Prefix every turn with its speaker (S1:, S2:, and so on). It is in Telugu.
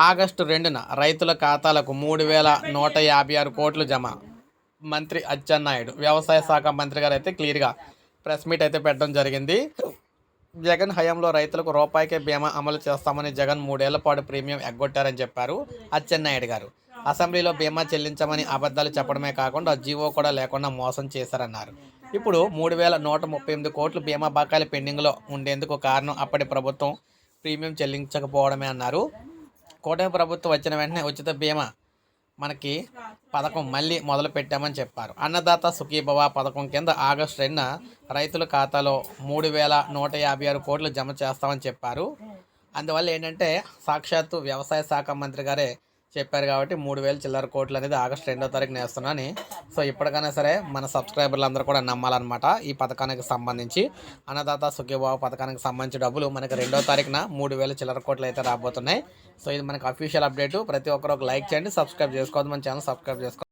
S1: ఆగస్టు 2న రైతుల ఖాతాలకు 3,156 కోట్లు జమ. మంత్రి అచ్చెన్నాయుడు వ్యవసాయ శాఖ మంత్రి గారు అయితే క్లియర్గా ప్రెస్ మీట్ అయితే పెట్టడం జరిగింది. జగన్ హయాంలో రైతులకు రూపాయికే బీమా అమలు చేస్తామని జగన్ 3 ఏళ్ల పాటు ప్రీమియం ఎగ్గొట్టారని చెప్పారు అచ్చెన్నాయుడు గారు. అసెంబ్లీలో బీమా చెల్లించమని అబద్ధాలు చెప్పడమే కాకుండా జీవో కూడా లేకుండా మోసం చేశారన్నారు. ఇప్పుడు 3,138 కోట్లు బీమా బకాయిలు పెండింగ్లో ఉండేందుకు కారణం అప్పటి ప్రభుత్వం ప్రీమియం చెల్లించకపోవడమే అన్నారు. కూటమి ప్రభుత్వం వచ్చిన వెంటనే ఉచిత బీమా మనకి పథకం మళ్ళీ మొదలు పెట్టామని చెప్పారు. అన్నదాత సుఖీభవ పథకం కింద ఆగస్టు 2న రైతుల ఖాతాలో 3,156 కోట్లు జమ చేస్తామని చెప్పారు. అందువల్ల ఏంటంటే సాక్షాత్తు వ్యవసాయ శాఖ మంత్రి గారే చెప్పారు కాబట్టి 3,000 చిల్లర కోట్లు అనేది ఆగస్టు 2వ తారీఖున వేస్తున్నాని. సో ఇప్పటికైనా సరే మన సబ్స్క్రైబర్లు అందరూ కూడా నమ్మాలన్నమాట. ఈ పథకానికి సంబంధించి అన్నదాత సుఖీభావ పథకానికి సంబంధించి డబ్బులు మనకి 2వ తారీఖున 3,000 చిల్లర కోట్లు అయితే రాబోతున్నాయి. సో ఇది మనకి అఫీషియల్ అప్డేట్. ప్రతి ఒక్కరు ఒక లైక్ చేయండి, సబ్స్క్రైబ్ చేసుకోవద్దు, మన ఛానల్ సబ్స్క్రైబ్ చేసుకోండి.